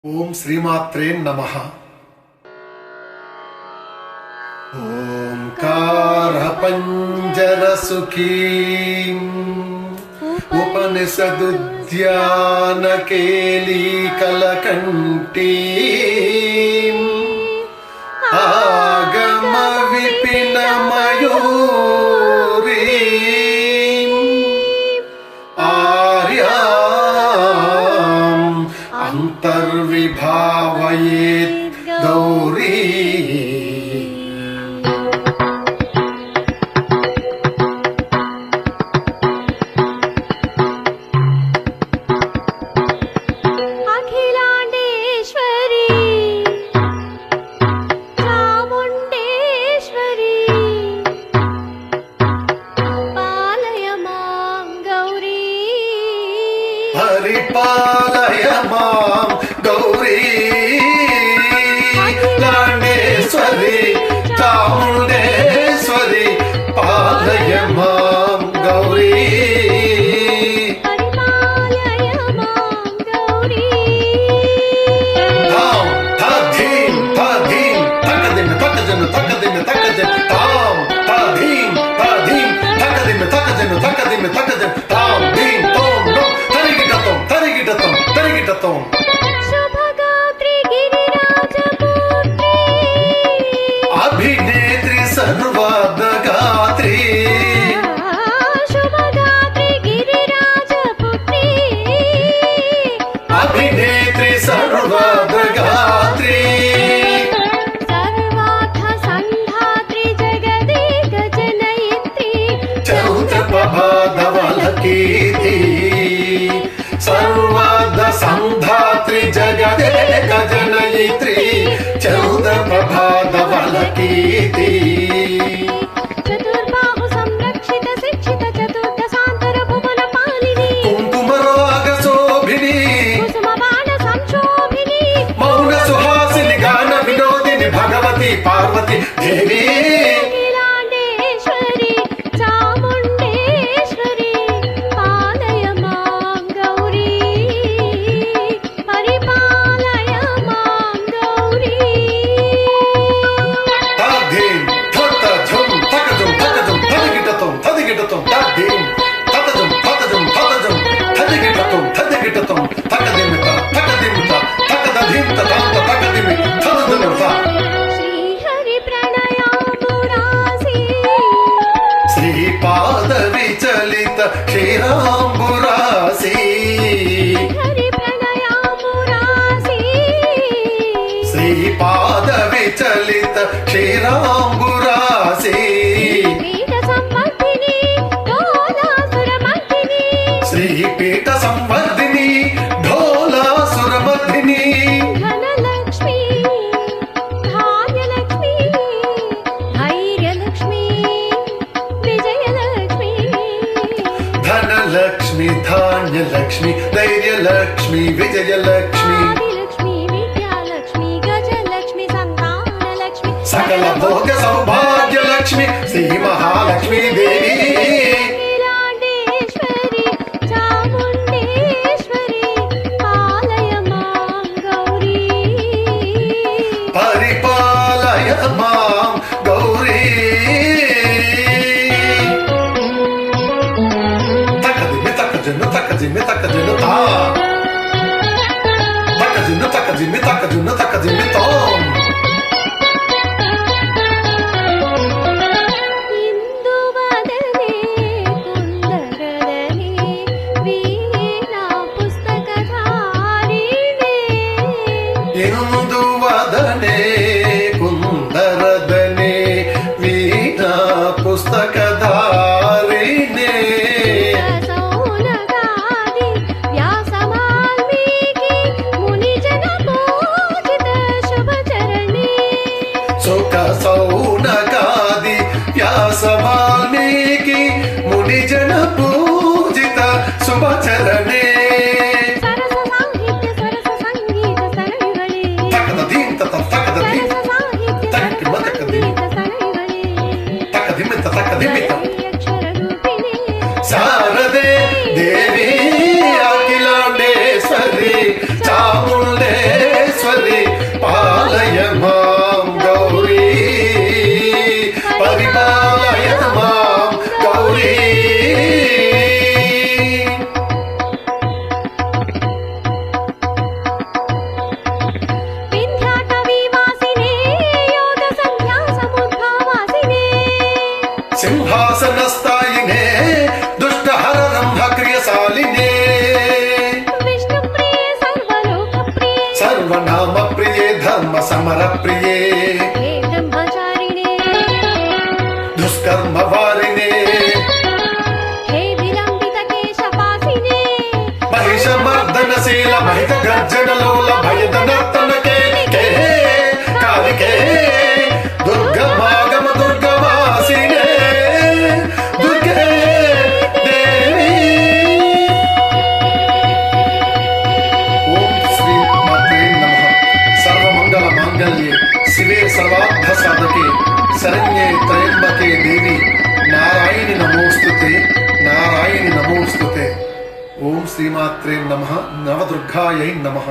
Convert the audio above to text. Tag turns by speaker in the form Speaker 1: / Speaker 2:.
Speaker 1: ఓం శ్రీమాత్రే నమః. ఓంకార పంజర సుఖీం ఉపనిషదుద్యాన కేళీ కలకంఠీం ఆగమ విపిన మయూరీం ఆర్యాం అంతర్విభావయేత్ గౌరీ. పరిపాలయ మాం గౌరీ లాండేశ్వరి చాముండేశ్వరి పాలయ మాం గౌరీ. తాం తధీం తధీం తకదిమ తకజన తకదిమ తకజన తాం తధీం తధీం తకదిమ తకజన తకదిమ తకజన తాం దీం తోం నో తరిగిటతం తరిగిటతం. అభినేత్రి సర్వాదగాత్రి అభినేత్రి సర్వాదగాత్రి చౌత్రపభాధవలకీర్తి సర్వాద సంధాత్రి జగదేక జనయిత్రి చౌత్రపభాధవలకీర్తి.
Speaker 2: చతుర్బాహు సంరక్షిత శిక్షిత చతుర్దశాంతర భువన పాలిని
Speaker 1: కుంకుమరాగ శోభిని
Speaker 2: కుసుమబాణ సంశోభిని
Speaker 1: మౌన సుహాసిని గాన వినోదిని భగవతి పార్వతి దేవి.
Speaker 2: అఖిలాండేశ్వరి చాముండేశ్వరి పాలయ మాం గౌరీ పరిపాలయ మాం గౌరీ.
Speaker 1: తధీం తత ఝుం తకజుం తకజుం తదిగిటతం తదిగిటతం తధీం తతజుం తతజుం తతజుం తదిగిటతం తదిగిటతం తకదిమిత తకదిమిత తకదధీం తతాంత తకదిమి తదదనత.
Speaker 2: శ్రీహరి ప్రణయామురాసి
Speaker 1: శ్రీపాద విచలిత క్షీరాంబురాసి
Speaker 2: హరి ప్రణయామురాసి
Speaker 1: శ్రీపాద విచలిత క్షీరాంబురాసి
Speaker 2: పీఠ సంవర్ధిని డోలాసురమర్దిని
Speaker 1: శ్రీపీఠ సంవర్ధిని ఢోలాసురమర్ధిని
Speaker 2: ధనలక్ష్మి ధాన్యలక్ష్మి ధైర్యలక్ష్మి విజయలక్ష్మి
Speaker 1: ధనలక్ష్మి ధాన్యలక్ష్మి ధైర్యలక్ష్మి విజయలక్ష్మి
Speaker 2: ఆదిలక్ష్మి విద్యాలక్ష్మి గజలక్ష్మి సంతానలక్ష్మి
Speaker 1: సకల భోగ సౌభాగ్యలక్ష్మి శ్రీ మహాలక్ష్మీ దేవి.
Speaker 2: అఖిలాండేశ్వరి చాముండేశ్వరి పాలయ మాం గౌరీ
Speaker 1: పరిపాలయ మాం గౌరీ. తకదిమి తకజను తకజిమి తకజను తా తకజిను తకజిమి తకజును తకజిమి తోం.
Speaker 2: ఇందువదనే కుందరదనే వీణా పుస్తకధారిణే
Speaker 1: ఇందువదనే కుందరదనే వీణా పుస్తకధారిణే
Speaker 2: సౌనగాది వ్యాసమాల్మీకి మునిజన పూజిత శుభచరణే
Speaker 1: సుఖ సౌనకాది వ్యాస వాల్మీకి మునిజన పూజిత శుభచరణే
Speaker 2: సరస సాహిత్య సరస సంగీత సరళిಗಳೇ
Speaker 1: తకదీం తత తకదీం
Speaker 2: సరస సాహిత్య
Speaker 1: తకదిమ
Speaker 2: సరస
Speaker 1: తకదీం
Speaker 2: సంగీత సరళిಗಳೇ
Speaker 1: తకదిమిత తకదిమిత
Speaker 2: అక్షర రూపిణి
Speaker 1: శారదే దేవి అఖిలాండేశ్వరి చాముండే ధర్మ సమర ప్రియే
Speaker 2: హే బ్రహ్మచారిణే
Speaker 1: దుష్కర్మ వారినే
Speaker 2: హే విలంబిత కేశపాసినే
Speaker 1: మహిషమర్దనశీల మహిత గర్జనలోల భయద నర్తనకే కే కాలికే దుర్గమాగమ దుర్గవాసినే దుర్గే దేవి. ఓం శ్రీ మాత్రే నమః. సర్వమంగళ మాంగళ్యే శివే సర్వార్థ సాధకే శరణ్యే త్రయంబకే దేవి నారాయణి నమోస్తుతే నారాయణి నమోస్తుతే. ఓం శ్రీమాత్రే నమః. నవదుర్గాయై నమః.